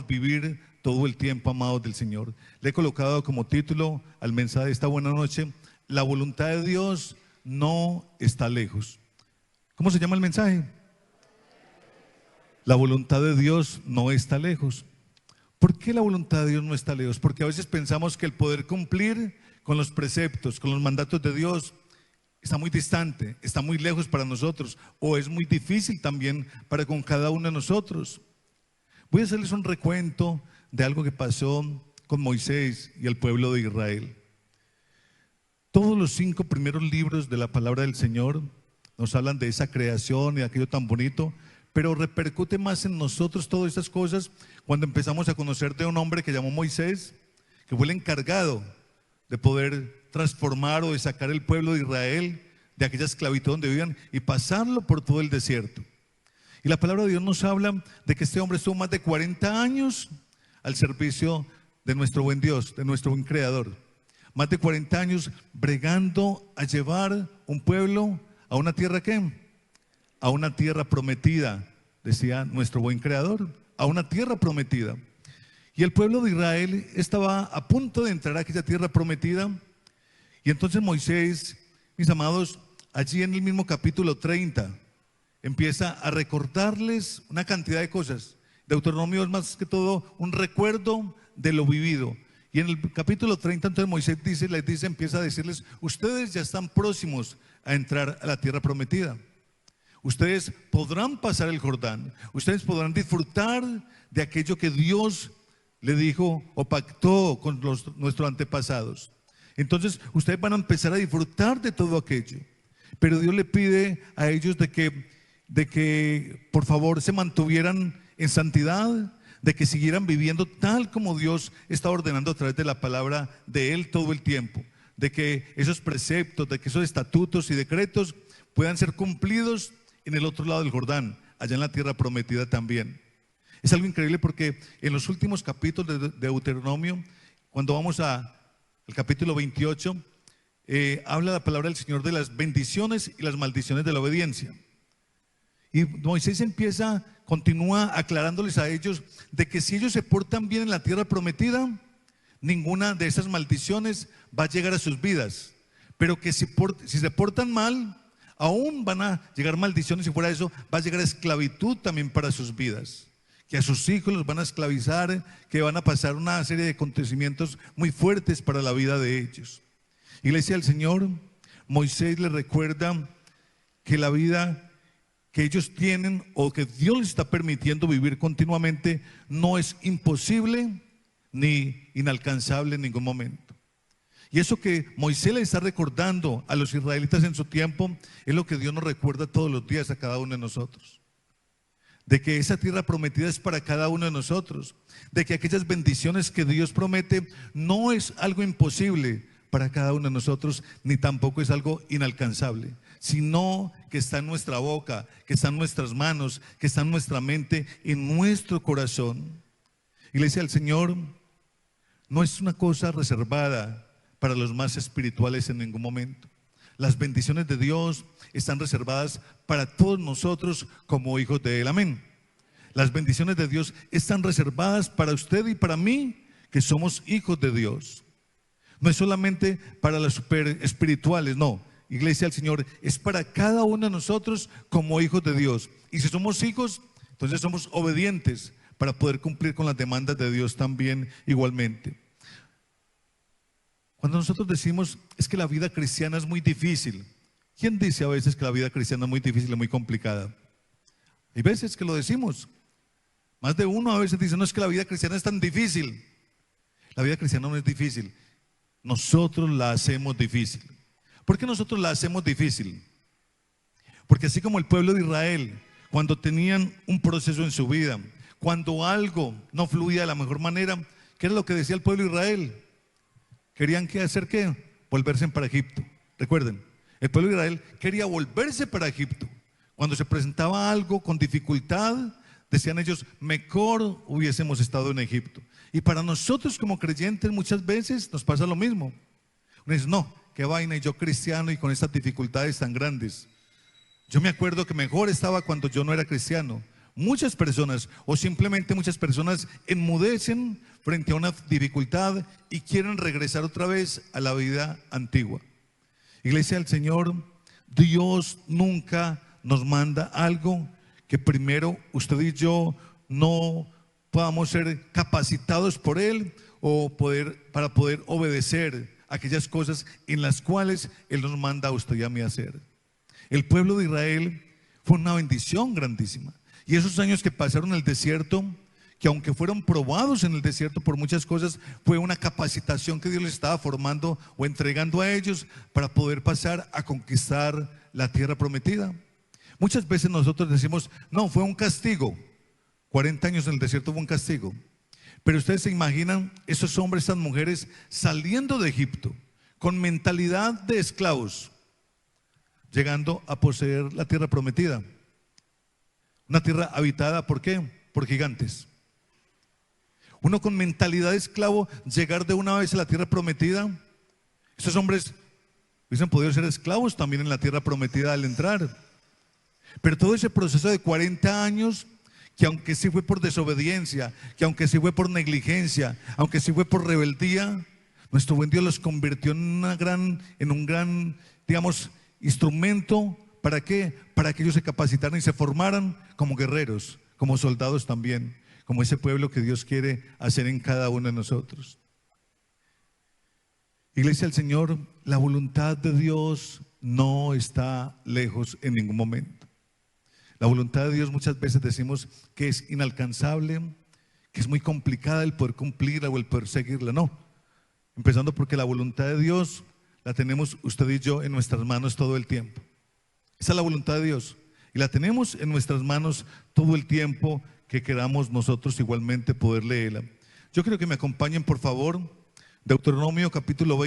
por vivir todo el tiempo amados del Señor. Le he colocado como título al mensaje de esta buena noche: la voluntad de Dios no está lejos. ¿Cómo se llama el mensaje? La voluntad de Dios no está lejos. ¿Por qué la voluntad de Dios no está lejos? Porque a veces pensamos que el poder cumplir con los preceptos, con los mandatos de Dios, está muy distante, está muy lejos para nosotros, o es muy difícil también para con cada uno de nosotros. Voy a hacerles un recuento de algo que pasó con Moisés y el pueblo de Israel. Todos los 5 primeros libros de la palabra del Señor nos hablan de esa creación y de aquello tan bonito, pero repercute más en nosotros todas estas cosas cuando empezamos a conocer de un hombre que llamó Moisés, que fue el encargado de poder transformar o de sacar el pueblo de Israel de aquella esclavitud donde vivían y pasarlo por todo el desierto. Y la palabra de Dios nos habla de que este hombre estuvo más de 40 años al servicio de nuestro buen Dios, de nuestro buen Creador. Más de 40 años bregando a llevar un pueblo a una tierra ¿qué? A una tierra prometida, decía nuestro buen Creador, a una tierra prometida. Y el pueblo de Israel estaba a punto de entrar a aquella tierra prometida. Y entonces Moisés, mis amados, allí en el mismo capítulo 30, empieza a recordarles una cantidad de cosas. Deuteronomio es más que todo un recuerdo de lo vivido. Y en el capítulo 30, entonces Moisés empieza a decirles: ustedes ya están próximos a entrar a la tierra prometida. Ustedes podrán pasar el Jordán. Ustedes podrán disfrutar de aquello que Dios le dijo o pactó con nuestros antepasados. Entonces ustedes van a empezar a disfrutar de todo aquello. Pero Dios le pide a ellos de que por favor se mantuvieran en santidad, de que siguieran viviendo tal como Dios está ordenando a través de la palabra de Él todo el tiempo, de que esos preceptos, de que esos estatutos y decretos puedan ser cumplidos en el otro lado del Jordán, allá en la tierra prometida también. Es algo increíble porque en los últimos capítulos de Deuteronomio, cuando vamos al capítulo 28, habla la palabra del Señor de las bendiciones y las maldiciones de la obediencia. Y Moisés continúa aclarándoles a ellos de que si ellos se portan bien en la tierra prometida, ninguna de esas maldiciones va a llegar a sus vidas. Pero que si se portan mal, aún van a llegar maldiciones, y fuera de eso va a llegar esclavitud también para sus vidas. Que a sus hijos los van a esclavizar, que van a pasar una serie de acontecimientos muy fuertes para la vida de ellos. Iglesia del Señor, Moisés les recuerda que la vida que ellos tienen o que Dios les está permitiendo vivir continuamente no es imposible ni inalcanzable en ningún momento. Y eso que Moisés le está recordando a los israelitas en su tiempo es lo que Dios nos recuerda todos los días a cada uno de nosotros. De que esa tierra prometida es para cada uno de nosotros, de que aquellas bendiciones que Dios promete no es algo imposible para cada uno de nosotros, ni tampoco es algo inalcanzable, sino que está en nuestra boca, que está en nuestras manos, que está en nuestra mente, en nuestro corazón. Iglesia del Señor, no es una cosa reservada para los más espirituales en ningún momento. Las bendiciones de Dios están reservadas para todos nosotros como hijos de Él. Amén. Las bendiciones de Dios están reservadas para usted y para mí, que somos hijos de Dios. No es solamente para los super espirituales, no. Iglesia del Señor, es para cada uno de nosotros como hijos de Dios. Y si somos hijos, entonces somos obedientes para poder cumplir con las demandas de Dios también igualmente. Cuando nosotros decimos es que la vida cristiana es muy difícil, ¿quién dice a veces que la vida cristiana es muy difícil y muy complicada? Hay veces que lo decimos. Más de uno a veces dice: no, es que la vida cristiana es tan difícil. La vida cristiana no es difícil. Nosotros la hacemos difícil. ¿Por qué nosotros la hacemos difícil? Porque así como el pueblo de Israel, cuando tenían un proceso en su vida, cuando algo no fluía de la mejor manera, ¿qué era lo que decía el pueblo de Israel? ¿Querían hacer qué? Volverse para Egipto. Recuerden, el pueblo de Israel quería volverse para Egipto. Cuando se presentaba algo con dificultad, decían ellos: mejor hubiésemos estado en Egipto. Y para nosotros como creyentes muchas veces nos pasa lo mismo. Uno dice: no, qué vaina, y yo cristiano y con estas dificultades tan grandes. Yo me acuerdo que mejor estaba cuando yo no era cristiano. Muchas personas o simplemente muchas personas enmudecen frente a una dificultad y quieren regresar otra vez a la vida antigua. Iglesia del Señor, Dios nunca nos manda algo que primero usted y yo no podamos ser capacitados por Él para poder obedecer aquellas cosas en las cuales Él nos manda a usted y a mí a hacer. El pueblo de Israel fue una bendición grandísima. Y esos años que pasaron en el desierto, que aunque fueron probados en el desierto por muchas cosas, fue una capacitación que Dios les estaba formando o entregando a ellos para poder pasar a conquistar la tierra prometida. Muchas veces nosotros decimos, no, fue un castigo. 40 años en el desierto fue un castigo. Pero ustedes se imaginan esos hombres, esas mujeres saliendo de Egipto con mentalidad de esclavos, llegando a poseer la tierra prometida. Una tierra habitada, ¿por qué? Por gigantes. Uno con mentalidad de esclavo, llegar de una vez a la tierra prometida. Estos hombres hubiesen podido ser esclavos también en la tierra prometida al entrar. Pero todo ese proceso de 40 años, que aunque sí fue por desobediencia, que aunque sí fue por negligencia, aunque sí fue por rebeldía, nuestro buen Dios los convirtió en un gran, digamos, instrumento. ¿Para qué? Para que ellos se capacitaran y se formaran como guerreros, como soldados también, como ese pueblo que Dios quiere hacer en cada uno de nosotros. Iglesia del Señor, la voluntad de Dios no está lejos en ningún momento. La voluntad de Dios muchas veces decimos que es inalcanzable, que es muy complicada el poder cumplirla o el poder seguirla. No, empezando porque la voluntad de Dios la tenemos usted y yo en nuestras manos todo el tiempo. Esa es la voluntad de Dios y la tenemos en nuestras manos todo el tiempo que queramos nosotros igualmente poder leerla. Yo quiero que me acompañen, por favor, Deuteronomio capítulo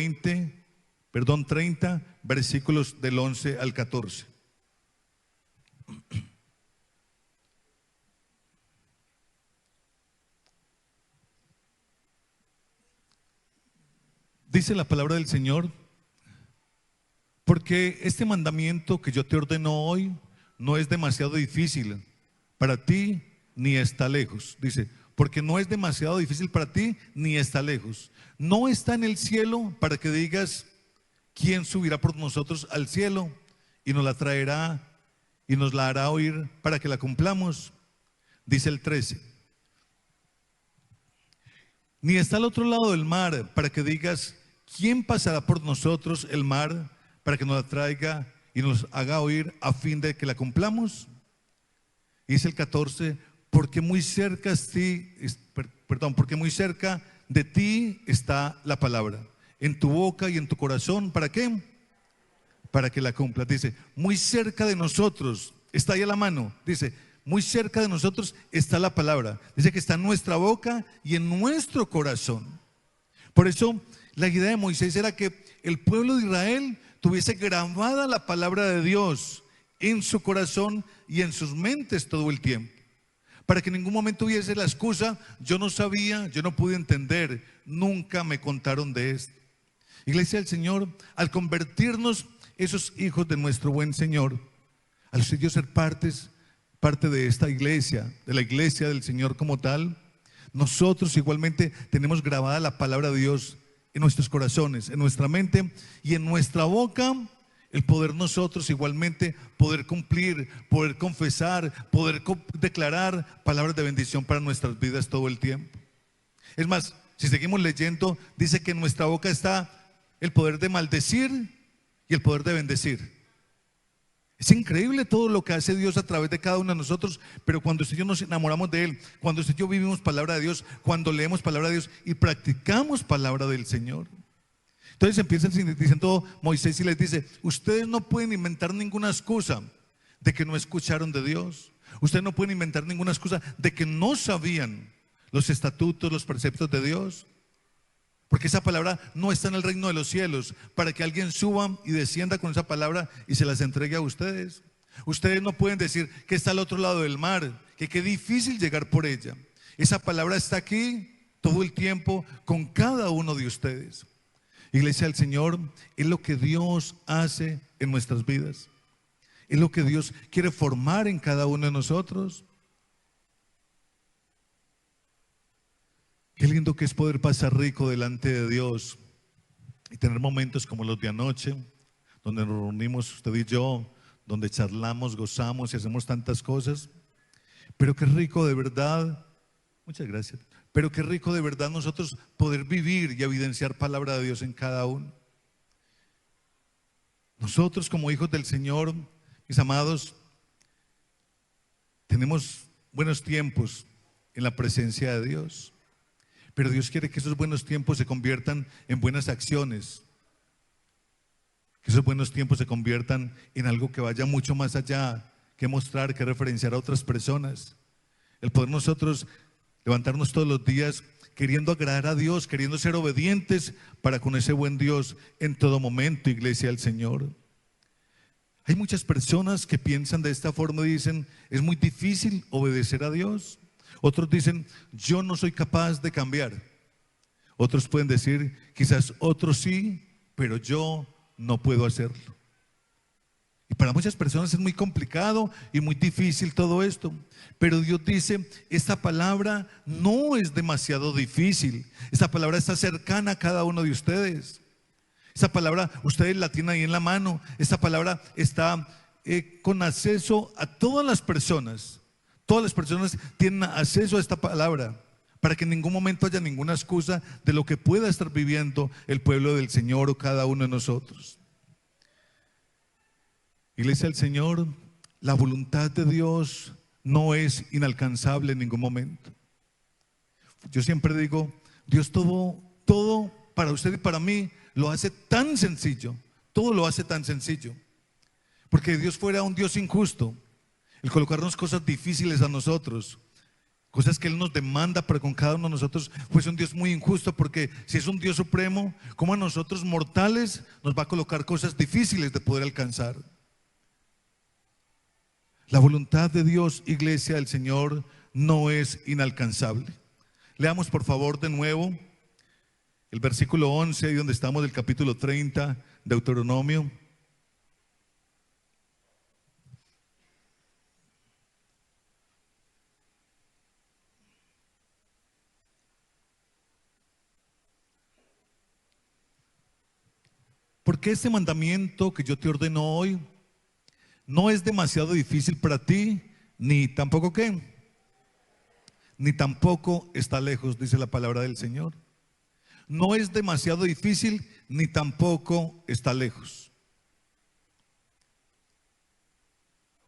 30, versículos del 11 al 14. Dice la palabra del Señor: porque este mandamiento que yo te ordeno hoy no es demasiado difícil para ti ni está lejos. Dice, porque no es demasiado difícil para ti ni está lejos. No está en el cielo para que digas, ¿quién subirá por nosotros al cielo y nos la traerá y nos la hará oír para que la cumplamos? Dice el 13. Ni está al otro lado del mar para que digas, ¿quién pasará por nosotros el mar para que nos la traiga y nos haga oír a fin de que la cumplamos? Dice el 14, porque muy cerca de ti está la palabra, en tu boca y en tu corazón. ¿Para qué? Para que la cumplas. Dice, muy cerca de nosotros, está ahí a la mano. Dice, muy cerca de nosotros está la palabra. Dice que está en nuestra boca y en nuestro corazón. Por eso la idea de Moisés era que el pueblo de Israel tuviese grabada la palabra de Dios en su corazón y en sus mentes todo el tiempo, para que en ningún momento hubiese la excusa, yo no sabía, yo no pude entender, nunca me contaron de esto. Iglesia del Señor, al convertirnos esos hijos de nuestro buen Señor, al ser ser parte de esta iglesia, de la iglesia del Señor como tal, nosotros igualmente tenemos grabada la palabra de Dios en nuestros corazones, en nuestra mente y en nuestra boca, el poder nosotros igualmente poder cumplir, poder confesar, poder declarar palabras de bendición para nuestras vidas todo el tiempo. Es más, si seguimos leyendo, dice que en nuestra boca está el poder de maldecir y el poder de bendecir. Es increíble todo lo que hace Dios a través de cada uno de nosotros, pero cuando usted y yo nos enamoramos de Él, cuando usted y yo vivimos palabra de Dios, cuando leemos palabra de Dios y practicamos palabra del Señor. Entonces empiezan diciendo Moisés y les dice, ustedes no pueden inventar ninguna excusa de que no escucharon de Dios. Ustedes no pueden inventar ninguna excusa de que no sabían los estatutos, los preceptos de Dios. Porque esa palabra no está en el reino de los cielos para que alguien suba y descienda con esa palabra y se las entregue a ustedes. Ustedes no pueden decir que está al otro lado del mar, que qué difícil llegar por ella. Esa palabra está aquí todo el tiempo con cada uno de ustedes. Iglesia del Señor, es lo que Dios hace en nuestras vidas. Es lo que Dios quiere formar en cada uno de nosotros. lindo que es poder pasar rico delante de Dios y tener momentos como los de anoche, donde nos reunimos usted y yo, donde charlamos, gozamos y hacemos tantas cosas. Pero qué rico de verdad, muchas gracias, pero qué rico de verdad nosotros poder vivir y evidenciar palabra de Dios en cada uno. Nosotros como hijos del Señor, mis amados, tenemos buenos tiempos en la presencia de Dios, pero Dios quiere que esos buenos tiempos se conviertan en buenas acciones, que esos buenos tiempos se conviertan en algo que vaya mucho más allá, que mostrar, que referenciar a otras personas. El poder nosotros levantarnos todos los días queriendo agradar a Dios, queriendo ser obedientes para con ese buen Dios en todo momento, iglesia del Señor. Hay muchas personas que piensan de esta forma y dicen, es muy difícil obedecer a Dios. Otros dicen, yo no soy capaz de cambiar. Otros pueden decir, quizás otros sí, pero yo no puedo hacerlo. Y para muchas personas es muy complicado y muy difícil todo esto. Pero Dios dice, esta palabra no es demasiado difícil. Esta palabra está cercana a cada uno de ustedes. Esta palabra ustedes la tienen ahí en la mano. Esta palabra está con acceso a todas las personas. Todas las personas tienen acceso a esta palabra para que en ningún momento haya ninguna excusa de lo que pueda estar viviendo el pueblo del Señor o cada uno de nosotros. Iglesia del Señor, la voluntad de Dios no es inalcanzable en ningún momento. Yo siempre digo, Dios todo para usted y para mí lo hace tan sencillo, todo lo hace tan sencillo. Porque Dios fuera un Dios injusto, el colocarnos cosas difíciles a nosotros, cosas que Él nos demanda para con cada uno de nosotros, pues un Dios muy injusto, porque si es un Dios supremo, ¿cómo a nosotros mortales nos va a colocar cosas difíciles de poder alcanzar? La voluntad de Dios, iglesia del Señor, no es inalcanzable. Leamos por favor de nuevo el versículo 11, ahí donde estamos, del capítulo 30 de Deuteronomio. Porque este mandamiento que yo te ordeno hoy no es demasiado difícil para ti, ni tampoco ¿qué? Ni tampoco está lejos, dice la palabra del Señor. No es demasiado difícil, ni tampoco está lejos.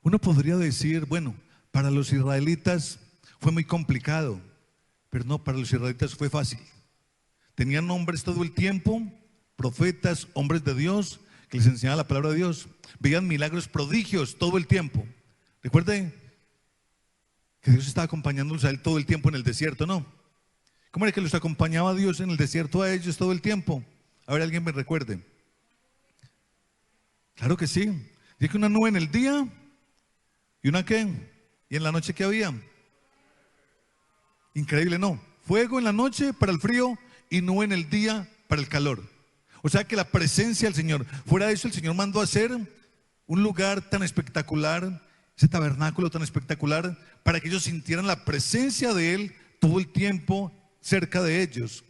Uno podría decir, bueno, para los israelitas fue muy complicado, pero no, para los israelitas fue fácil. Tenían hombres todo el tiempo, profetas, hombres de Dios, que les enseñaba la palabra de Dios. Veían milagros, prodigios todo el tiempo. Recuerde que Dios estaba acompañándolos a él todo el tiempo en el desierto, ¿no? ¿Cómo era que los acompañaba Dios en el desierto a ellos todo el tiempo? A ver, alguien me recuerde. Claro que sí. Dice que una nube en el día y una ¿qué? ¿Y en la noche qué había? Increíble, ¿no? Fuego en la noche para el frío y nube en el día para el calor. O sea que la presencia del Señor, fuera de eso el Señor mandó a hacer un lugar tan espectacular, ese tabernáculo tan espectacular, para que ellos sintieran la presencia de Él todo el tiempo cerca de ellos.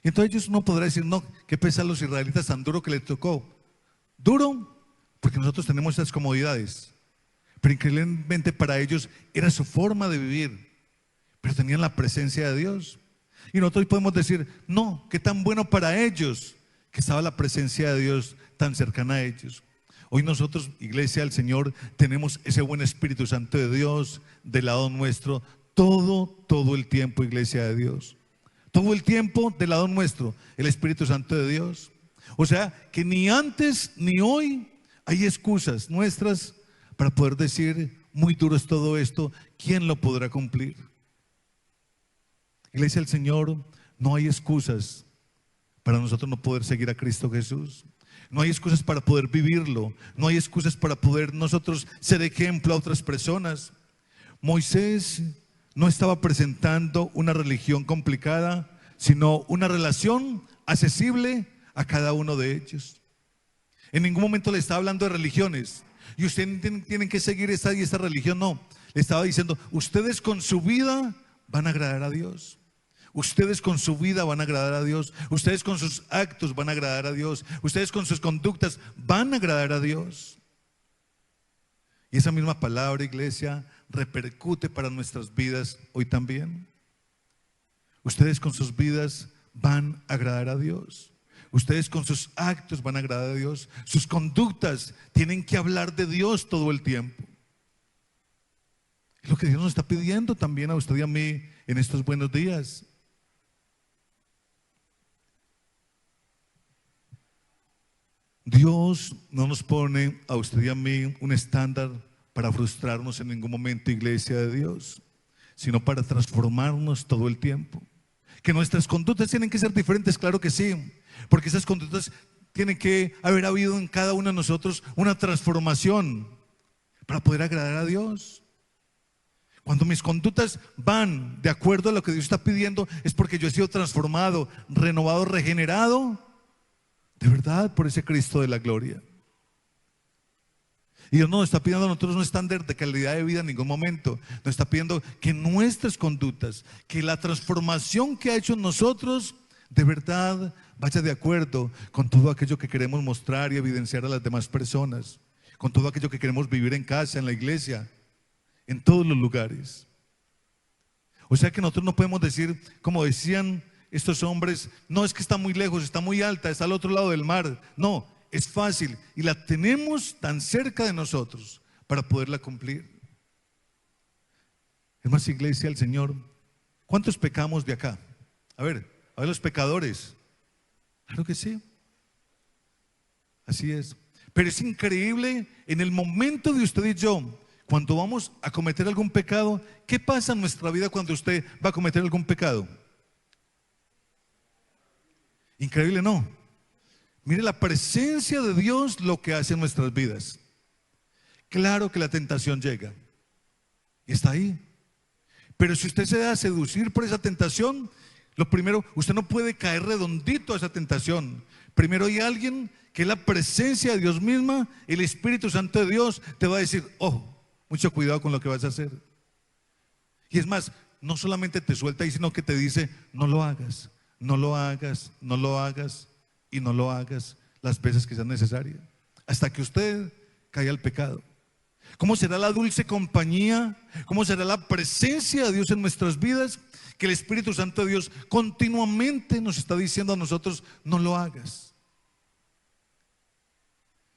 Y entonces ellos no podrán decir, no, qué pesa a los israelitas tan duro que les tocó. Duro, porque nosotros tenemos esas comodidades, pero increíblemente para ellos era su forma de vivir, pero tenían la presencia de Dios. Y nosotros podemos decir, no, qué tan bueno para ellos que estaba la presencia de Dios tan cercana a ellos. Hoy nosotros, iglesia del Señor, tenemos ese buen Espíritu Santo de Dios del lado nuestro todo el tiempo, iglesia de Dios. Todo el tiempo del lado nuestro, el Espíritu Santo de Dios. O sea, que ni antes ni hoy hay excusas nuestras para poder decir, muy duro es todo esto, ¿quién lo podrá cumplir? Iglesia del Señor, no hay excusas para nosotros no poder seguir a Cristo Jesús. No hay excusas para poder vivirlo. No hay excusas para poder nosotros ser ejemplo a otras personas. Moisés no estaba presentando una religión complicada, sino una relación accesible a cada uno de ellos. En ningún momento le estaba hablando de religiones. Y ustedes tienen que seguir esta y esta religión. No, le estaba diciendo, ustedes con su vida van a agradar a Dios. Ustedes con su vida van a agradar a Dios. Ustedes con sus actos van a agradar a Dios. Ustedes con sus conductas van a agradar a Dios. Y esa misma palabra, iglesia, repercute para nuestras vidas hoy también. Ustedes con sus vidas van a agradar a Dios. Ustedes con sus actos van a agradar a Dios. Sus conductas tienen que hablar de Dios todo el tiempo. Es lo que Dios nos está pidiendo también a usted y a mí en estos buenos días. Dios no nos pone a usted y a mí un estándar para frustrarnos en ningún momento, iglesia de Dios, sino para transformarnos todo el tiempo. Que nuestras conductas tienen que ser diferentes, claro que sí, porque esas conductas tienen que haber habido en cada uno de nosotros una transformación para poder agradar a Dios. Cuando mis conductas van de acuerdo a lo que Dios está pidiendo, es porque yo he sido transformado, renovado, regenerado, de verdad, por ese Cristo de la gloria. Y Dios no nos está pidiendo a nosotros un estándar de calidad de vida en ningún momento. Nos está pidiendo que nuestras conductas, que la transformación que ha hecho en nosotros, de verdad vaya de acuerdo con todo aquello que queremos mostrar y evidenciar a las demás personas, con todo aquello que queremos vivir en casa, en la iglesia, en todos los lugares. O sea que nosotros no podemos decir, como decían estos hombres, no, es que está muy lejos, está muy alta, está al otro lado del mar. No, es fácil y la tenemos tan cerca de nosotros para poderla cumplir. Es más, iglesia del Señor, ¿cuántos pecamos de acá? A ver los pecadores. Claro que sí. Así es. Pero es increíble en el momento de usted y yo, cuando vamos a cometer algún pecado, ¿qué pasa en nuestra vida cuando usted va a cometer algún pecado? Increíble, ¿no? Mire la presencia de Dios lo que hace en nuestras vidas. Claro que la tentación llega y está ahí. Pero si usted se deja seducir por esa tentación, lo primero, usted no puede caer redondito a esa tentación. Primero hay alguien que es la presencia de Dios misma, el Espíritu Santo de Dios te va a decir, ojo, mucho cuidado con lo que vas a hacer. Y es más, no solamente te suelta ahí, sino que te dice, no lo hagas, no lo hagas, no lo hagas y no lo hagas las veces que sean necesarias, hasta que usted caiga al pecado. ¿Cómo será la dulce compañía? ¿Cómo será la presencia de Dios en nuestras vidas? Que el Espíritu Santo de Dios continuamente nos está diciendo a nosotros, no lo hagas.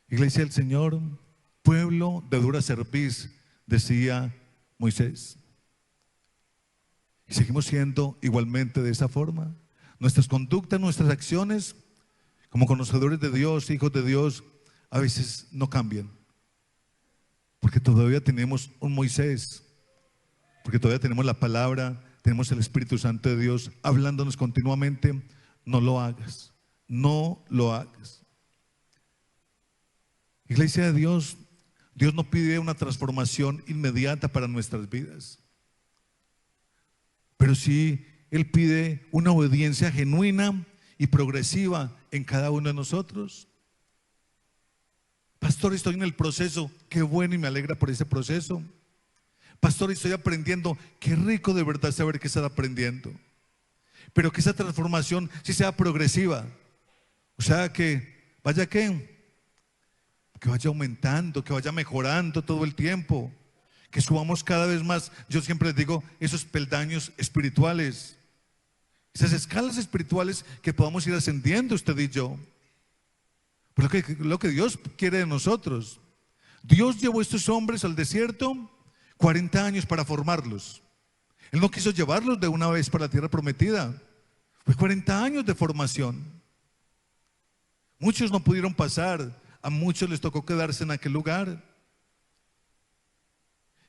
Iglesia del Señor, pueblo de dura cerviz, decía Moisés. Y seguimos siendo igualmente de esa forma. Nuestras conductas, nuestras acciones, como conocedores de Dios, hijos de Dios, a veces no cambian. Porque todavía tenemos un Moisés, porque todavía tenemos la palabra, tenemos el Espíritu Santo de Dios hablándonos continuamente, no lo hagas, no lo hagas. Iglesia de Dios, Dios no pide una transformación inmediata para nuestras vidas, pero sí Él pide una obediencia genuina y progresiva en cada uno de nosotros. Pastor, estoy en el proceso, qué bueno y me alegra por ese proceso. Pastor, estoy aprendiendo, qué rico de verdad saber que estás aprendiendo. Pero que esa transformación sí sea progresiva. O sea, que vaya que vaya aumentando, que vaya mejorando todo el tiempo. Que subamos cada vez más, yo siempre les digo, esos peldaños espirituales, esas escalas espirituales que podamos ir ascendiendo usted y yo. Por lo que Dios quiere de nosotros. Dios llevó a estos hombres al desierto 40 años para formarlos. Él no quiso llevarlos de una vez para la tierra prometida. Fue 40 años de formación. Muchos no pudieron pasar, a muchos les tocó quedarse en aquel lugar.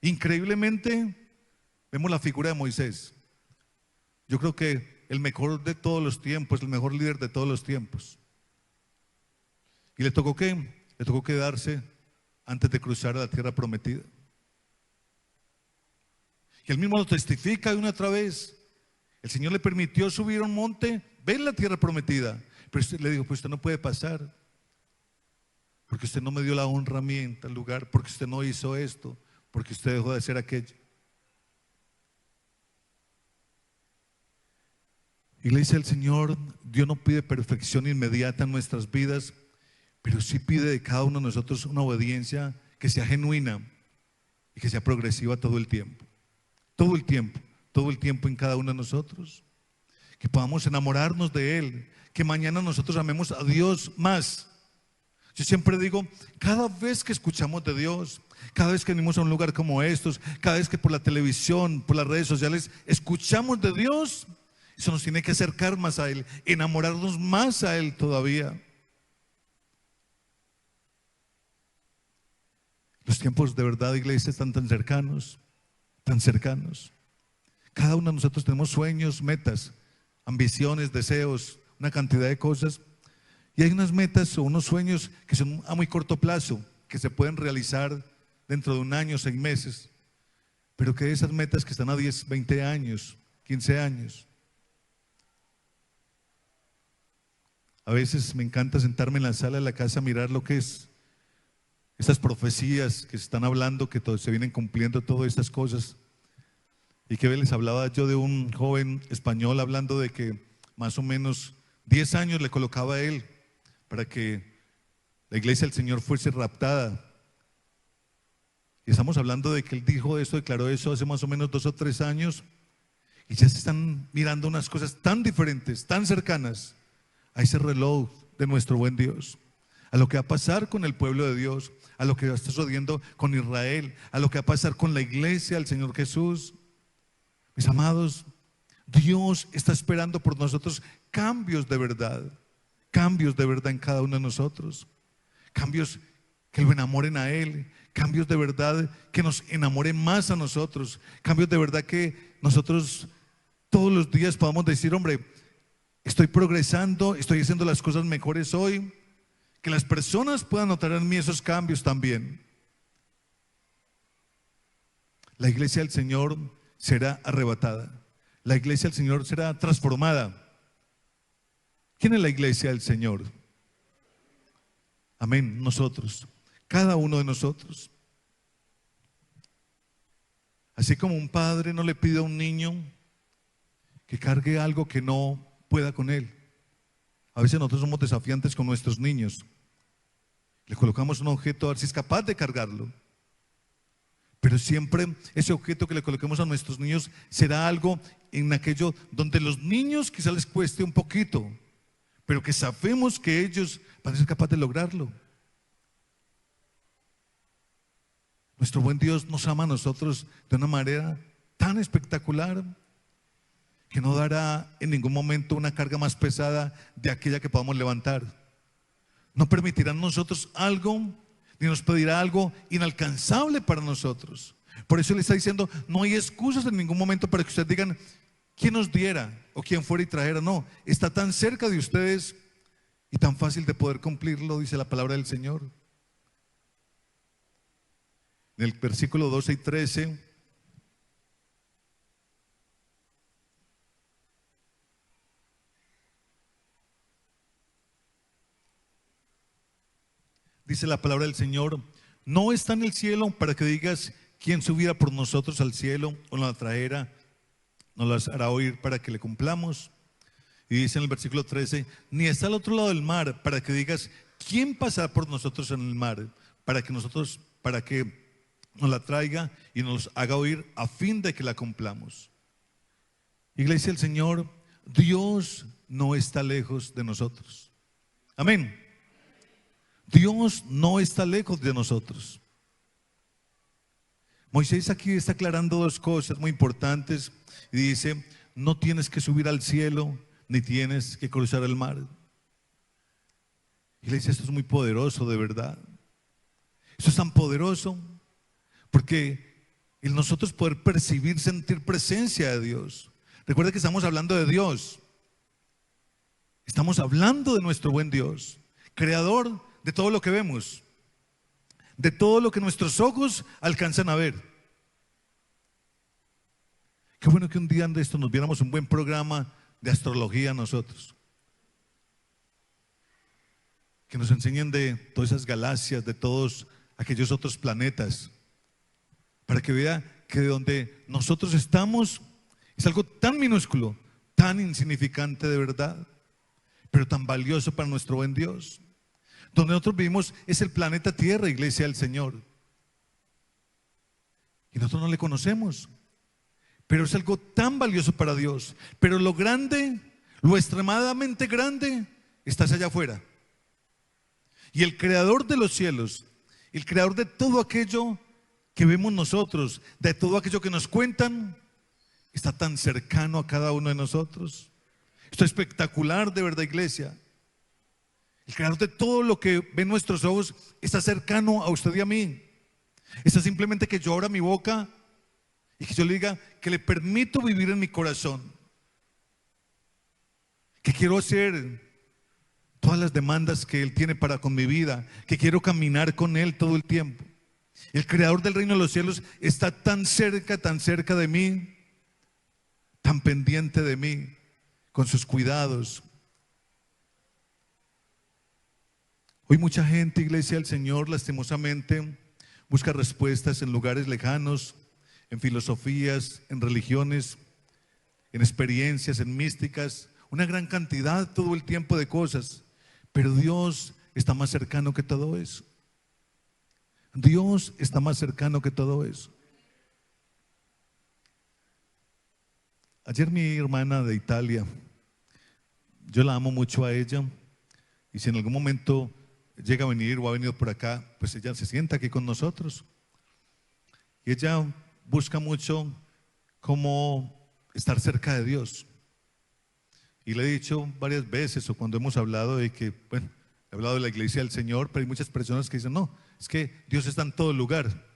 Increíblemente, vemos la figura de Moisés. Yo creo que el mejor de todos los tiempos, el mejor líder de todos los tiempos. ¿Y le tocó qué? Le tocó quedarse antes de cruzar a la tierra prometida. Y él mismo lo testifica de una otra vez. El Señor le permitió subir a un monte, ver la tierra prometida. Pero usted le dijo, pues usted no puede pasar, porque usted no me dio la honra a mí en tal lugar, porque usted no hizo esto, porque usted dejó de hacer aquello. Iglesia del Señor, Dios no pide perfección inmediata en nuestras vidas, pero sí pide de cada uno de nosotros una obediencia que sea genuina y que sea progresiva todo el tiempo. Todo el tiempo, todo el tiempo en cada uno de nosotros. Que podamos enamorarnos de Él, que mañana nosotros amemos a Dios más. Yo siempre digo, cada vez que escuchamos de Dios, cada vez que venimos a un lugar como estos, cada vez que por la televisión, por las redes sociales, escuchamos de Dios, eso nos tiene que acercar más a Él, enamorarnos más a Él todavía. Los tiempos de verdad, iglesia, están tan cercanos, tan cercanos. Cada uno de nosotros tenemos sueños, metas, ambiciones, deseos, una cantidad de cosas. Y hay unas metas o unos sueños que son a muy corto plazo, que se pueden realizar dentro de un año, 6 meses. Pero que esas metas que están a 10, 20 años, 15 años. A veces me encanta sentarme en la sala de la casa a mirar lo que es estas profecías que se están hablando, que se vienen cumpliendo todas estas cosas. Y que les hablaba yo de un joven español hablando de que más o menos 10 años le colocaba a él para que la iglesia del Señor fuese raptada. Y estamos hablando de que él dijo esto, declaró eso hace más o menos 2 o 3 años. Y ya se están mirando unas cosas tan diferentes, tan cercanas a ese reloj de nuestro buen Dios, a lo que va a pasar con el pueblo de Dios, a lo que va a estar sucediendo con Israel, a lo que va a pasar con la iglesia del Señor Jesús. Mis amados, Dios está esperando por nosotros cambios de verdad en cada uno de nosotros, cambios que lo enamoren a Él, cambios de verdad que nos enamoren más a nosotros, cambios de verdad que nosotros todos los días podamos decir, hombre, estoy progresando, estoy haciendo las cosas mejores hoy, que las personas puedan notar en mí esos cambios también. La iglesia del Señor será arrebatada, la iglesia del Señor será transformada. ¿Quién es la iglesia del Señor? Amén, nosotros, cada uno de nosotros. Así como un padre no le pide a un niño que cargue algo que no pueda con él. A veces nosotros somos desafiantes con nuestros niños. Le colocamos un objeto a ver si es capaz de cargarlo. Pero siempre ese objeto que le coloquemos a nuestros niños será algo en aquello donde los niños quizás les cueste un poquito, pero que sabemos que ellos van a ser capaces de lograrlo. Nuestro buen Dios nos ama a nosotros de una manera tan espectacular que no dará en ningún momento una carga más pesada de aquella que podamos levantar. No permitirá a nosotros algo, ni nos pedirá algo inalcanzable para nosotros. Por eso Él está diciendo, no hay excusas en ningún momento para que ustedes digan, ¿quién nos diera o quién fuera y trajera? No, está tan cerca de ustedes y tan fácil de poder cumplirlo, dice la palabra del Señor. En el versículo 12 y 13 dice la palabra del Señor, no está en el cielo para que digas, ¿quién subiera por nosotros al cielo o nos la traerá? Nos las hará oír para que le cumplamos. Y dice en el versículo 13, ni está al otro lado del mar para que digas, ¿quién pasará por nosotros en el mar? Para que nos la traiga y nos haga oír a fin de que la cumplamos. Iglesia del Señor, Dios no está lejos de nosotros. Amén. Dios no está lejos de nosotros. Moisés aquí está aclarando 2 cosas muy importantes y dice, no tienes que subir al cielo ni tienes que cruzar el mar. Iglesia, esto es muy poderoso, de verdad. Esto es tan poderoso porque el nosotros poder percibir, sentir presencia de Dios. Recuerda que estamos hablando de Dios. Estamos hablando de nuestro buen Dios, creador de todo lo que vemos, de todo lo que nuestros ojos alcanzan a ver. Qué bueno que un día de esto nos viéramos un buen programa de astrología nosotros, que nos enseñen de todas esas galaxias, de todos aquellos otros planetas, para que vea que de donde nosotros estamos es algo tan minúsculo, tan insignificante de verdad, pero tan valioso para nuestro buen Dios. Donde nosotros vivimos es el planeta Tierra, iglesia del Señor. Y nosotros no le conocemos, pero es algo tan valioso para Dios. Pero lo grande, lo extremadamente grande, está allá afuera. Y el creador de los cielos, el creador de todo aquello que vemos nosotros, de todo aquello que nos cuentan, está tan cercano a cada uno de nosotros. Esto es espectacular, de verdad, iglesia. El creador de todo lo que ven nuestros ojos está cercano a usted y a mí. Está simplemente que yo abra mi boca y que yo le diga que le permito vivir en mi corazón, que quiero hacer todas las demandas que Él tiene para con mi vida, que quiero caminar con Él todo el tiempo. El creador del reino de los cielos está tan cerca de mí, tan pendiente de mí, con sus cuidados. Hoy mucha gente, iglesia del Señor, lastimosamente busca respuestas en lugares lejanos, en filosofías, en religiones, en experiencias, en místicas, una gran cantidad todo el tiempo de cosas. Pero Dios está más cercano que todo eso. Dios está más cercano que todo eso. Ayer mi hermana de Italia, yo la amo mucho a ella, y si en algún momento llega a venir o ha venido por acá, pues ella se sienta aquí con nosotros. Y ella busca mucho cómo estar cerca de Dios. Y le he dicho varias veces, o cuando hemos hablado de que, bueno, he hablado de la iglesia del Señor, pero hay muchas personas que dicen, no, es que Dios está en todo lugar.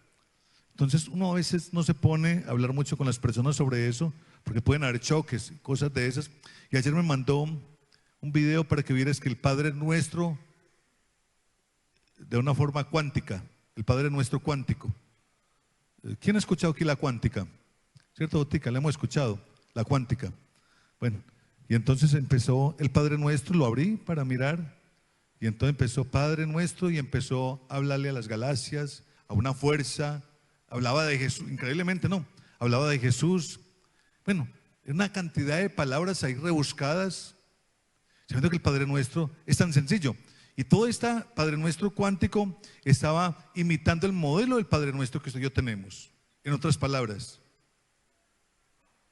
Entonces uno a veces no se pone a hablar mucho con las personas sobre eso, porque pueden haber choques, cosas de esas. Y ayer me mandó un video para que vieras que el Padre Nuestro, de una forma cuántica, el Padre Nuestro cuántico. ¿Quién ha escuchado aquí la cuántica? ¿Cierto, Botica? La hemos escuchado, la cuántica. Bueno, y entonces empezó el Padre Nuestro, lo abrí para mirar, y entonces empezó Padre Nuestro y empezó a hablarle a las galaxias, a una fuerza, hablaba de Jesús, increíblemente no, hablaba de Jesús. Bueno, una cantidad de palabras ahí rebuscadas, sabiendo que el Padre Nuestro es tan sencillo. Y todo este Padre Nuestro cuántico estaba imitando el modelo del Padre Nuestro que usted y yo tenemos, en otras palabras.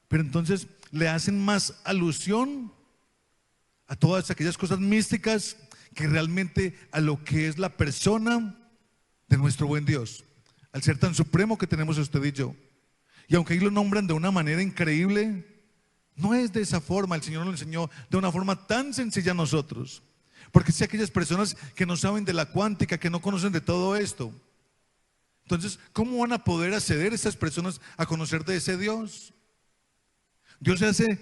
Pero entonces le hacen más alusión a todas aquellas cosas místicas que realmente a lo que es la persona de nuestro buen Dios, al ser tan supremo que tenemos usted y yo. Y aunque ahí lo nombran de una manera increíble, no es de esa forma. El Señor nos lo enseñó de una forma tan sencilla a nosotros. Porque si aquellas personas que no saben de la cuántica, que no conocen de todo esto, entonces, ¿cómo van a poder acceder estas personas a conocer de ese Dios? Dios se hace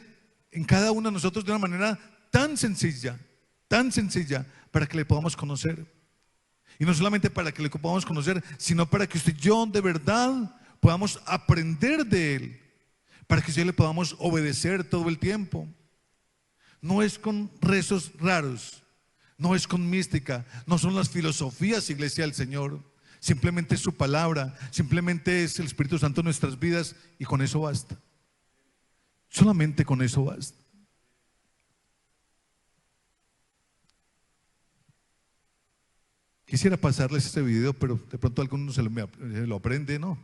en cada uno de nosotros de una manera tan sencilla, para que le podamos conocer. Y no solamente para que le podamos conocer, sino para que usted y yo de verdad podamos aprender de Él, para que usted le podamos obedecer todo el tiempo. No es con rezos raros, no es con mística, no son las filosofías, iglesia del Señor. Simplemente es su palabra, simplemente es el Espíritu Santo en nuestras vidas, y con eso basta. Solamente con eso basta. Quisiera pasarles este video, pero de pronto alguno se lo aprende, ¿no?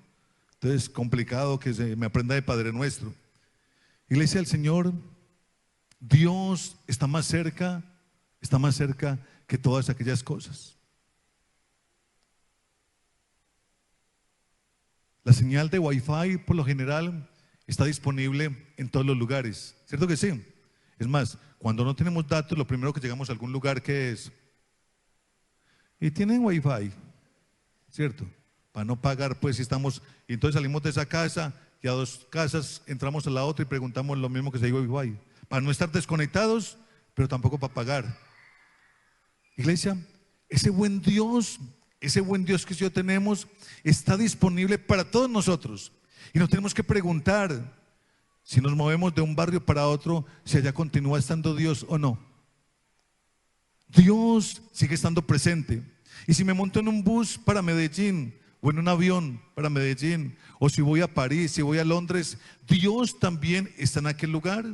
Entonces es complicado que se me aprenda de Padre Nuestro. Iglesia del Señor, Dios está más cerca que todas aquellas cosas. La señal de Wi-Fi por lo general está disponible en todos los lugares, ¿cierto que sí? Es más, cuando no tenemos datos, lo primero que llegamos a algún lugar, ¿qué es? Y tienen Wi-Fi, ¿cierto? Para no pagar, pues si estamos, y entonces salimos de esa casa y a 2 casas entramos a la otra y preguntamos lo mismo que se diga Wi-Fi, para no estar desconectados, pero tampoco para pagar. Iglesia, ese buen Dios que yo tenemos está disponible para todos nosotros, y nos tenemos que preguntar si nos movemos de un barrio para otro, si allá continúa estando Dios o no. Dios sigue estando presente. Y si me monto en un bus para Medellín, o en un avión para Medellín, o si voy a París, si voy a Londres, Dios también está en aquel lugar.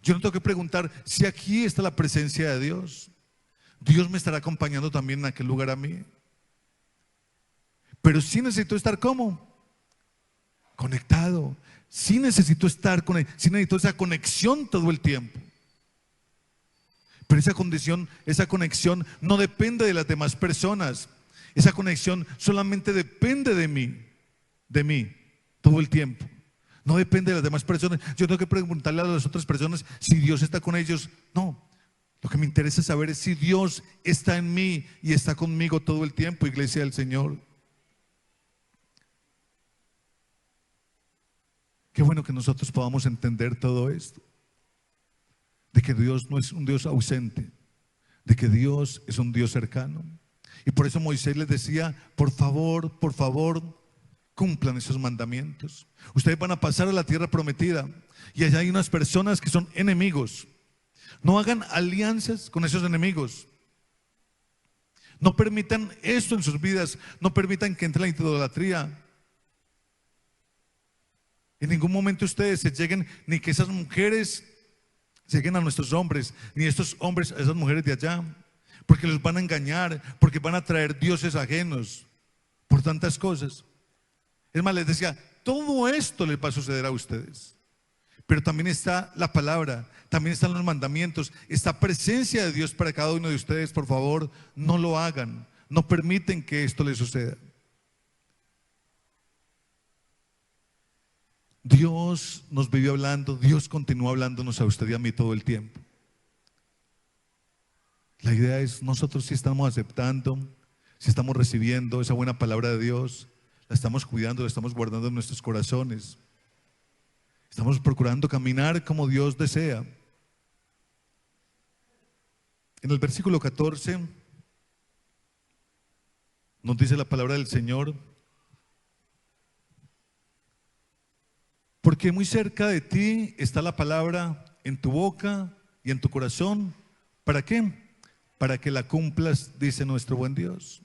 Yo no tengo que preguntar si aquí está la presencia de Dios. Dios me estará acompañando también en aquel lugar a mí. Pero sí necesito estar ¿cómo? Conectado. Sí necesito estar sí necesito esa conexión todo el tiempo. Pero esa conexión no depende de las demás personas. Esa conexión solamente depende de mí, todo el tiempo. No depende de las demás personas. Yo tengo que preguntarle a las otras personas si Dios está con ellos. No. Lo que me interesa saber es si Dios está en mí y está conmigo todo el tiempo, iglesia del Señor. Qué bueno que nosotros podamos entender todo esto. De que Dios no es un Dios ausente, de que Dios es un Dios cercano. Y por eso Moisés les decía, por favor, cumplan esos mandamientos. Ustedes van a pasar a la tierra prometida y allá hay unas personas que son enemigos. No hagan alianzas con esos enemigos. No permitan esto en sus vidas. No permitan que entre la idolatría. En ningún momento ustedes se lleguen, ni que esas mujeres lleguen a nuestros hombres, ni estos hombres a esas mujeres de allá, porque los van a engañar, porque van a traer dioses ajenos, por tantas cosas. Es más, les decía, todo esto les va a suceder a ustedes. Pero también está la palabra, también están los mandamientos, está presencia de Dios para cada uno de ustedes. Por favor, no lo hagan, no permiten que esto les suceda. Dios nos vive hablando, Dios continúa hablándonos a usted y a mí todo el tiempo. La idea es nosotros si estamos aceptando, si estamos recibiendo esa buena palabra de Dios, la estamos cuidando, la estamos guardando en nuestros corazones. Estamos procurando caminar como Dios desea. En el versículo 14 nos dice la palabra del Señor: porque muy cerca de ti está la palabra en tu boca y en tu corazón. ¿Para qué? Para que la cumplas, dice nuestro buen Dios.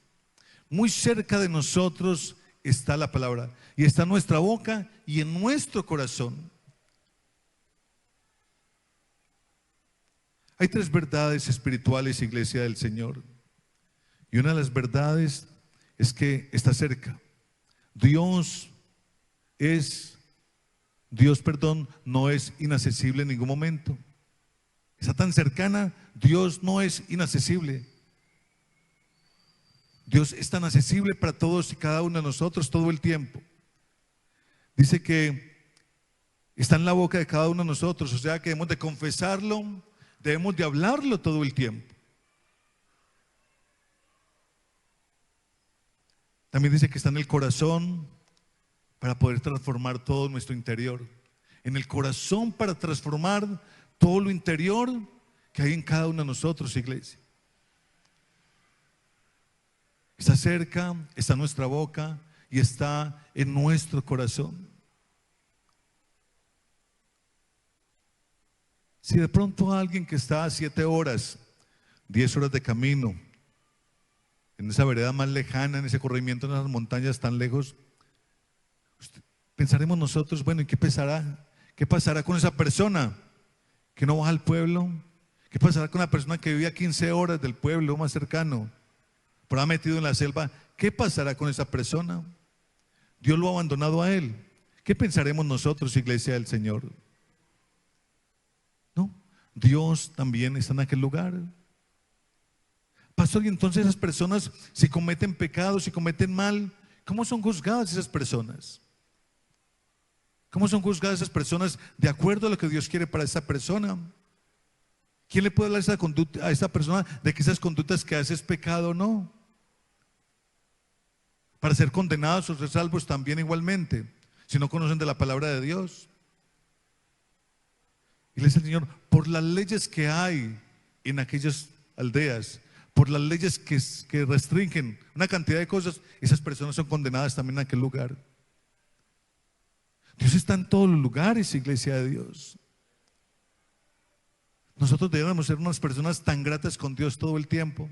Muy cerca de nosotros está la palabra y está en nuestra boca y en nuestro corazón. Hay tres verdades espirituales, iglesia del Señor. Y una de las verdades es que está cerca. Dios, no es inaccesible en ningún momento. Está tan cercana, Dios no es inaccesible. Dios es tan accesible para todos y cada uno de nosotros todo el tiempo. Dice que está en la boca de cada uno de nosotros, o sea que debemos de confesarlo, debemos de hablarlo todo el tiempo. También dice que está en el corazón para poder transformar todo nuestro interior. En el corazón para transformar todo lo interior que hay en cada uno de nosotros, iglesia. Está cerca, está en nuestra boca y está en nuestro corazón. Si de pronto alguien que está a 7 horas, 10 horas de camino, en esa vereda más lejana, en ese corrimiento en las montañas tan lejos, pensaremos nosotros, bueno, ¿y qué pasará? ¿Qué pasará con esa persona que no va al pueblo? ¿Qué pasará con la persona que vive a 15 horas del pueblo más cercano, por ahí metido en la selva? ¿Qué pasará con esa persona? Dios lo ha abandonado a él. ¿Qué pensaremos nosotros, iglesia del Señor? No, Dios también está en aquel lugar. Pastor, y entonces esas personas, si cometen pecados, si cometen mal, ¿cómo son juzgadas esas personas? ¿Cómo son juzgadas esas personas de acuerdo a lo que Dios quiere para esa persona? ¿Quién le puede hablar a esa persona de que esas conductas que hace es pecado o no? Para ser condenados o ser salvos también igualmente, si no conocen de la palabra de Dios. Y le dice el Señor, por las leyes que hay en aquellas aldeas, por las leyes que restringen una cantidad de cosas, esas personas son condenadas también en aquel lugar. Dios está en todos los lugares, iglesia de Dios. Nosotros debemos ser unas personas tan gratas con Dios todo el tiempo,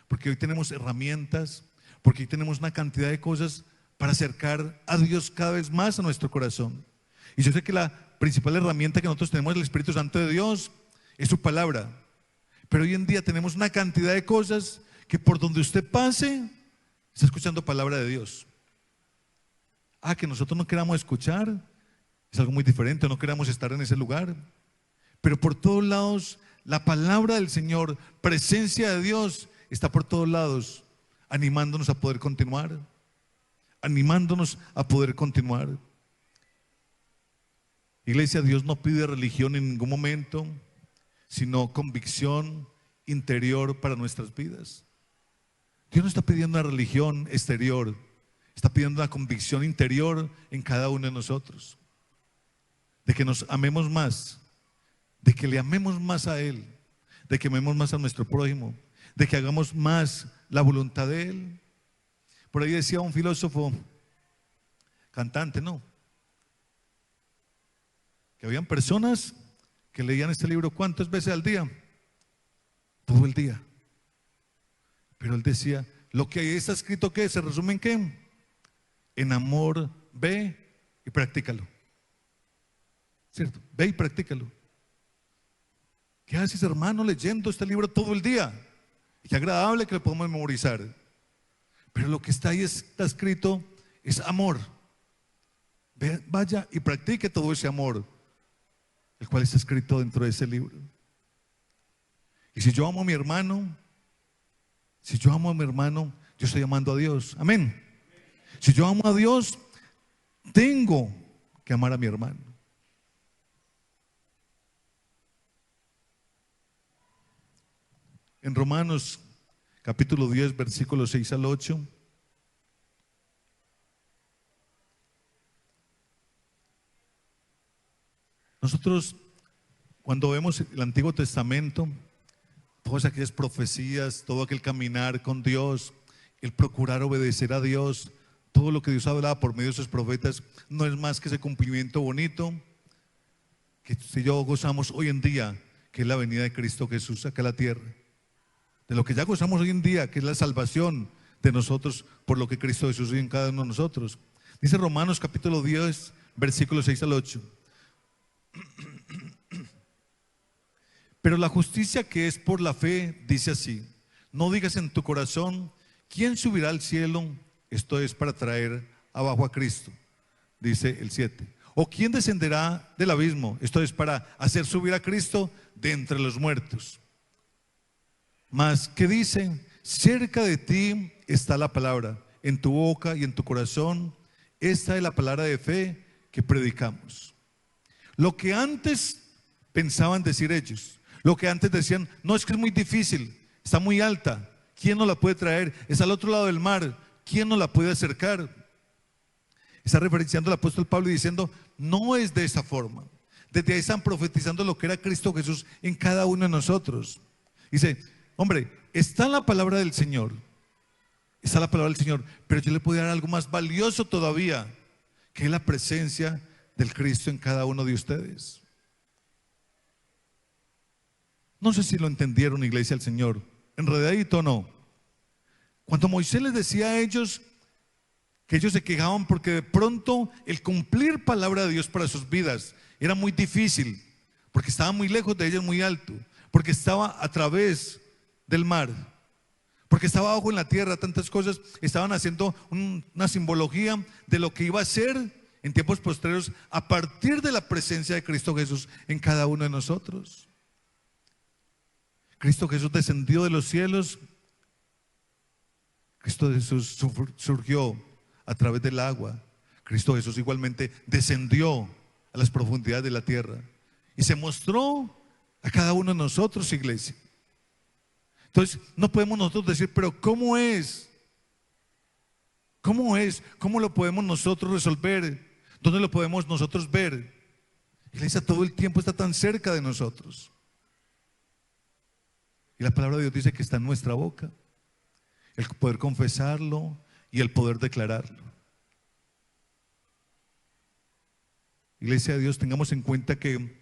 porque hoy tenemos herramientas, porque hoy tenemos una cantidad de cosas para acercar a Dios cada vez más a nuestro corazón. Y yo sé que la principal herramienta que nosotros tenemos del Espíritu Santo de Dios es su palabra. Pero hoy en día tenemos una cantidad de cosas que por donde usted pase, está escuchando palabra de Dios. Que nosotros no queramos escuchar, es algo muy diferente, no queramos estar en ese lugar. Pero por todos lados, la palabra del Señor, presencia de Dios, está por todos lados, animándonos a poder continuar. Animándonos a poder continuar. Iglesia, Dios no pide religión en ningún momento, sino convicción interior para nuestras vidas. Dios no está pidiendo una religión exterior, está pidiendo una convicción interior en cada uno de nosotros, de que nos amemos más, de que le amemos más a Él, de que amemos más a nuestro prójimo, de que hagamos más la voluntad de Él. Por ahí decía un filósofo, cantante, ¿no?, que habían personas que leían este libro ¿cuántas veces al día? Todo el día. Pero él decía, lo que ahí está escrito, ¿qué? ¿Se resume en qué? En amor, ve y practícalo. ¿Cierto? Ve y practícalo. ¿Qué haces, hermano, leyendo este libro todo el día? Y qué agradable que lo podamos memorizar. Pero lo que está ahí está escrito es amor. Vaya y practique todo ese amor, el cual está escrito dentro de ese libro. Y si yo amo a mi hermano, yo estoy amando a Dios. Amén. Si yo amo a Dios, tengo que amar a mi hermano. En Romanos capítulo 10, versículos 6 al 8. Nosotros, cuando vemos el Antiguo Testamento, todas aquellas profecías, todo aquel caminar con Dios, el procurar obedecer a Dios, todo lo que Dios hablaba por medio de sus profetas, no es más que ese cumplimiento bonito que si yo gozamos hoy en día, que es la venida de Cristo Jesús acá a la tierra. De lo que ya gozamos hoy en día, que es la salvación de nosotros por lo que Cristo Jesús hizo en cada uno de nosotros. Dice Romanos capítulo 10, versículos 6 al 8. Pero la justicia que es por la fe dice así: no digas en tu corazón, ¿quién subirá al cielo? Esto es para traer abajo a Cristo, dice el 7. ¿O quién descenderá del abismo? Esto es para hacer subir a Cristo de entre los muertos. Mas, ¿qué dice? Cerca de ti está la palabra, en tu boca y en tu corazón. Esta es la palabra de fe que predicamos. Lo que antes pensaban decir ellos, lo que antes decían, no, es que es muy difícil, está muy alta, ¿quién nos la puede traer? Es al otro lado del mar, ¿quién nos la puede acercar? Está referenciando el apóstol Pablo y diciendo, no es de esa forma. Desde ahí están profetizando lo que era Cristo Jesús en cada uno de nosotros. Dice, hombre, está la palabra del Señor, está la palabra del Señor, pero yo le puedo dar algo más valioso todavía, que es la presencia del Cristo en cada uno de ustedes. No sé si lo entendieron, iglesia del Señor, enredadito o no. Cuando Moisés les decía a ellos que ellos se quejaban porque de pronto el cumplir palabra de Dios para sus vidas era muy difícil, porque estaba muy lejos de ellos, muy alto, porque estaba a través del mar, porque estaba abajo en la tierra, tantas cosas, estaban haciendo una simbología de lo que iba a ser en tiempos posteriores a partir de la presencia de Cristo Jesús en cada uno de nosotros. Cristo Jesús descendió de los cielos, Cristo Jesús surgió a través del agua, Cristo Jesús igualmente descendió a las profundidades de la tierra y se mostró a cada uno de nosotros, iglesia. Entonces no podemos nosotros decir, pero ¿cómo es? ¿Cómo es? ¿Cómo lo podemos nosotros resolver? ¿Dónde lo podemos nosotros ver? Iglesia, todo el tiempo está tan cerca de nosotros. Y la palabra de Dios dice que está en nuestra boca, el poder confesarlo y el poder declararlo. Iglesia de Dios, tengamos en cuenta que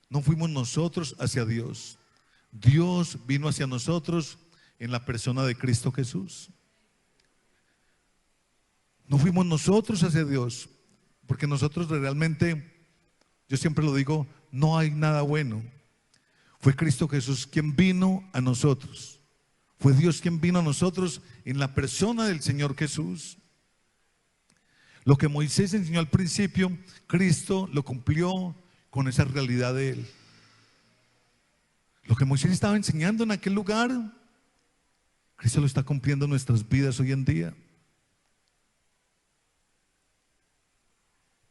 no fuimos nosotros hacia Dios. Dios vino hacia nosotros en la persona de Cristo Jesús. No fuimos nosotros hacia Dios, porque nosotros realmente, yo siempre lo digo, no hay nada bueno. Fue Cristo Jesús quien vino a nosotros. Fue Dios quien vino a nosotros en la persona del Señor Jesús. Lo que Moisés enseñó al principio, Cristo lo cumplió con esa realidad de Él. Lo que Moisés estaba enseñando en aquel lugar, Cristo lo está cumpliendo en nuestras vidas hoy en día.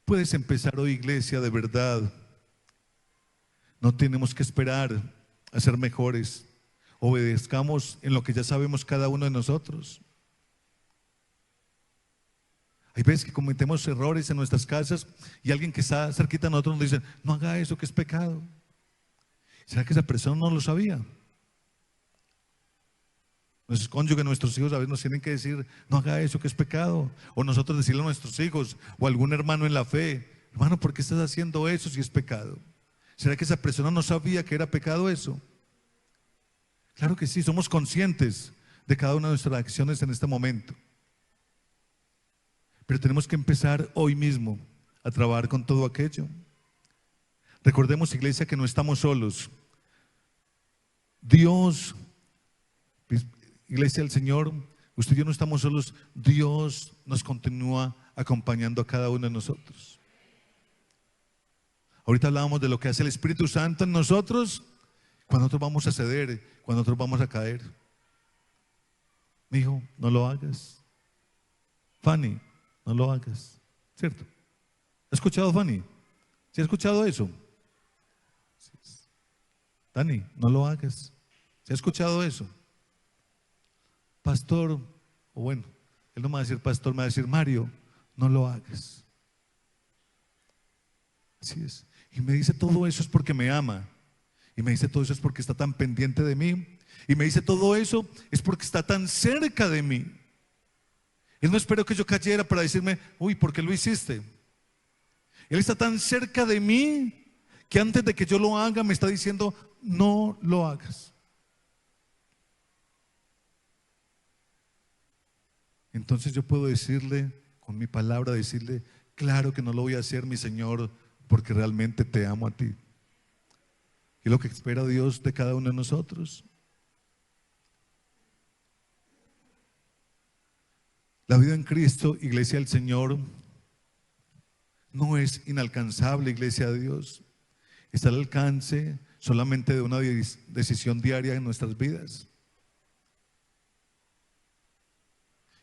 Puedes empezar hoy, iglesia, de verdad. No tenemos que esperar a ser mejores. Obedezcamos en lo que ya sabemos cada uno de nosotros. Hay veces que cometemos errores en nuestras casas y alguien que está cerquita de nosotros nos dice, no haga eso, que es pecado. ¿Será que esa persona no lo sabía? Nuestros cónyuges, nuestros hijos a veces nos tienen que decir, no haga eso, que es pecado. O nosotros decirle a nuestros hijos o a algún hermano en la fe, hermano, ¿por qué estás haciendo eso si es pecado? ¿Será que esa persona no sabía que era pecado eso? Claro que sí, somos conscientes de cada una de nuestras acciones en este momento. Pero tenemos que empezar hoy mismo a trabajar con todo aquello. Recordemos, iglesia, que no estamos solos. Dios, iglesia del Señor, usted y yo no estamos solos. Dios nos continúa acompañando a cada uno de nosotros. Ahorita hablábamos de lo que hace el Espíritu Santo en nosotros cuando nosotros vamos a ceder, cuando nosotros vamos a caer. Mi hijo, no lo hagas. Fanny, no lo hagas. ¿Cierto? ¿Ha escuchado, Fanny? ¿Sí ha escuchado eso? Dani, no lo hagas. ¿Se ha escuchado eso? Pastor, o bueno, él no me va a decir pastor, me va a decir Mario, no lo hagas. Así es. Y me dice todo eso es porque me ama. Y me dice todo eso es porque está tan pendiente de mí. Y me dice todo eso es porque está tan cerca de mí. Él no esperó que yo cayera para decirme, uy, ¿por qué lo hiciste? Él está tan cerca de mí que antes de que yo lo haga me está diciendo, no lo hagas. Entonces yo puedo decirle, con mi palabra, decirle, claro que no lo voy a hacer, mi Señor, porque realmente te amo a ti. Y es lo que espera Dios de cada uno de nosotros. La vida en Cristo, iglesia del Señor, no es inalcanzable, iglesia de Dios. Está al alcance solamente de una decisión diaria en nuestras vidas.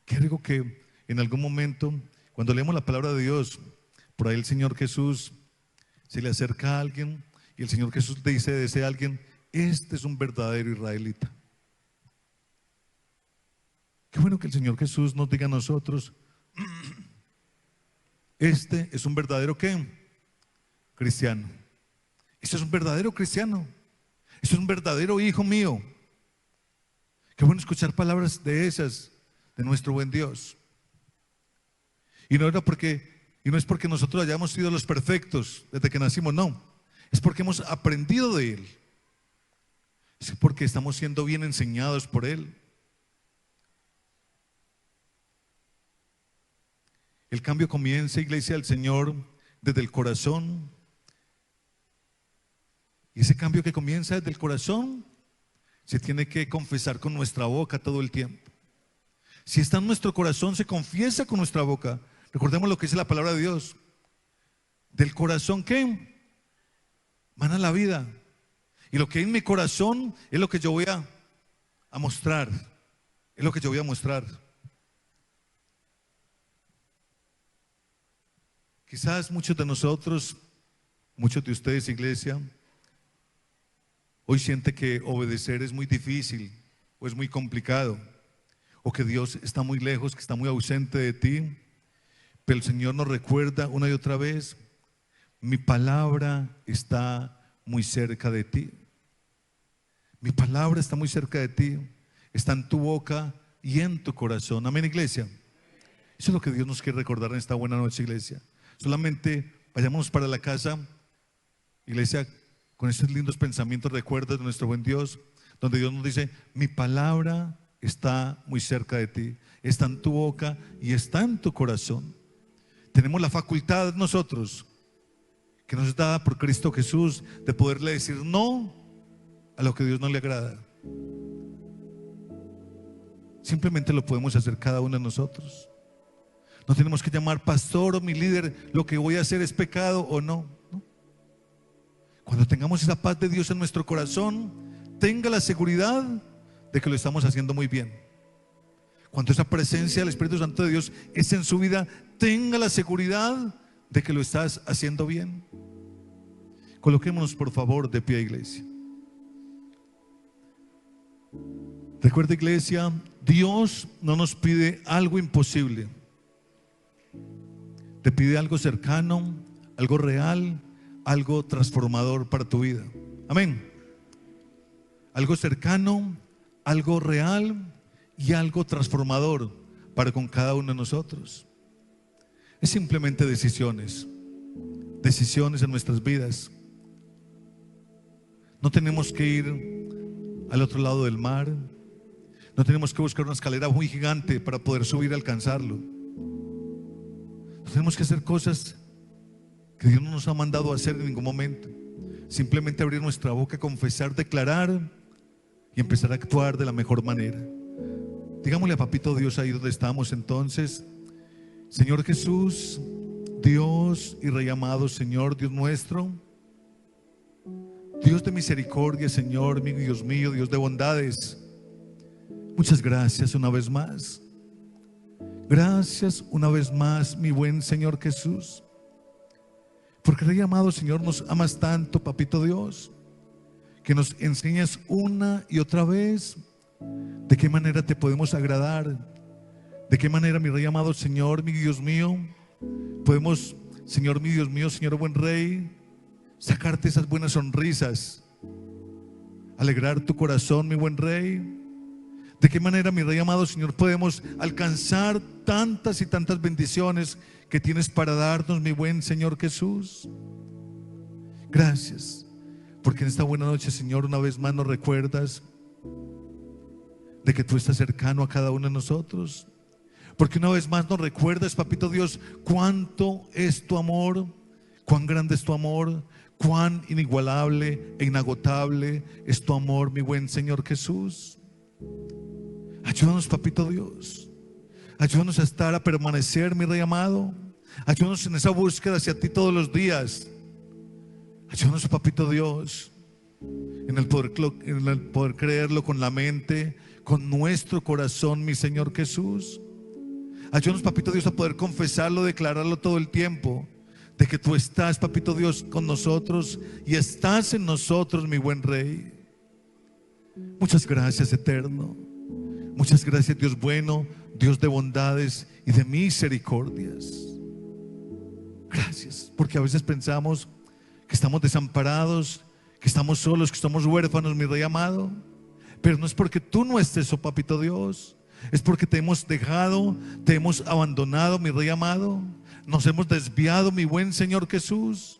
Quiero que en algún momento, cuando leemos la palabra de Dios, por ahí el Señor Jesús se le acerca a alguien y el Señor Jesús le dice de ese alguien, este es un verdadero israelita. Qué bueno que el Señor Jesús nos diga a nosotros, este es un verdadero ¿qué? Cristiano. Este es un verdadero cristiano. Este es un verdadero hijo mío. Qué bueno escuchar palabras de esas de nuestro buen Dios. Y no es porque nosotros hayamos sido los perfectos desde que nacimos, no. Es porque hemos aprendido de Él. Es porque estamos siendo bien enseñados por Él. El cambio comienza, iglesia del Señor, desde el corazón. Y ese cambio que comienza desde el corazón se tiene que confesar con nuestra boca todo el tiempo. Si está en nuestro corazón, se confiesa con nuestra boca. Recordemos lo que dice la palabra de Dios. Del corazón, ¿qué? Mana la vida. Y lo que hay en mi corazón es lo que yo voy a mostrar. Es lo que yo voy a mostrar. Quizás muchos de nosotros, muchos de ustedes, iglesia, hoy siente que obedecer es muy difícil o es muy complicado, o que Dios está muy lejos, que está muy ausente de ti. Pero el Señor nos recuerda una y otra vez, mi palabra está muy cerca de ti. Mi palabra está muy cerca de ti, está en tu boca y en tu corazón. Amén, iglesia. Eso es lo que Dios nos quiere recordar en esta buena noche, iglesia. Solamente vayamos para la casa, iglesia, con estos lindos pensamientos, recuerdos de nuestro buen Dios, donde Dios nos dice, mi palabra está muy cerca de ti, está en tu boca y está en tu corazón. Tenemos la facultad nosotros, que nos es dada por Cristo Jesús, de poderle decir no a lo que a Dios no le agrada. Simplemente lo podemos hacer cada uno de nosotros. No tenemos que llamar pastor o mi líder, lo que voy a hacer es pecado o no, ¿no? Cuando tengamos esa paz de Dios en nuestro corazón, tenga la seguridad de que lo estamos haciendo muy bien. Cuando esa presencia del Espíritu Santo de Dios es en su vida, tenga la seguridad de que lo estás haciendo bien. Coloquémonos por favor de pie, iglesia. Recuerda, iglesia, Dios no nos pide algo imposible. Te pide algo cercano, algo real, algo transformador para tu vida. Amén. Algo cercano, algo real y algo transformador para con cada uno de nosotros. Es simplemente decisiones en nuestras vidas. No tenemos que ir al otro lado del mar. No tenemos que buscar una escalera muy gigante para poder subir y alcanzarlo. No tenemos que hacer cosas que Dios no nos ha mandado a hacer en ningún momento. Simplemente abrir nuestra boca, confesar, declarar y empezar a actuar de la mejor manera. Digámosle a Papito Dios ahí donde estamos entonces: Señor Jesús, Dios y Rey amado, Señor Dios nuestro, Dios de misericordia, Señor mi Dios mío, Dios de bondades, muchas gracias una vez más. Gracias una vez más, mi buen Señor Jesús, porque Rey amado, Señor, nos amas tanto, Papito Dios, que nos enseñas una y otra vez de qué manera te podemos agradar, de qué manera, mi Rey amado, Señor, mi Dios mío, podemos, Señor, mi Dios mío, Señor buen Rey, sacarte esas buenas sonrisas, alegrar tu corazón, mi buen Rey. De qué manera, mi Rey amado, Señor, podemos alcanzar tantas y tantas bendiciones que tienes para darnos, mi buen Señor Jesús. Gracias, porque en esta buena noche, Señor, una vez más nos recuerdas de que tú estás cercano a cada uno de nosotros. Porque una vez más nos recuerdas, Papito Dios, cuánto es tu amor, cuán grande es tu amor, cuán inigualable e inagotable es tu amor, mi buen Señor Jesús. Ayúdanos, Papito Dios. Ayúdanos a permanecer, mi Rey amado. Ayúdanos en esa búsqueda hacia ti todos los días. Ayúdanos, Papito Dios, en el poder creerlo con la mente, con nuestro corazón, mi Señor Jesús. Ayúdanos, Papito Dios, a poder confesarlo, declararlo todo el tiempo, de que tú estás, Papito Dios, con nosotros y estás en nosotros, mi buen Rey. Muchas gracias, eterno. Muchas gracias, Dios bueno, Dios de bondades y de misericordias. Gracias, porque a veces pensamos que estamos desamparados, que estamos solos, que estamos huérfanos, mi Rey amado. Pero no es porque tú no estés, oh Papito Dios, es porque te hemos dejado, te hemos abandonado, mi Rey amado. Nos hemos desviado, mi buen Señor Jesús.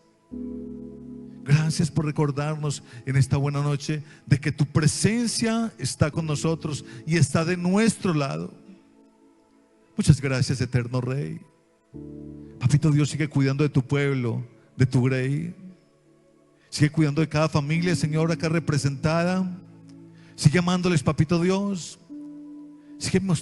Gracias por recordarnos en esta buena noche de que tu presencia está con nosotros y está de nuestro lado. Muchas gracias, eterno Rey. Papito Dios, sigue cuidando de tu pueblo, de tu Rey. Sigue cuidando de cada familia, Señor, acá representada. Sigue amándoles, Papito Dios. Sigue mostrando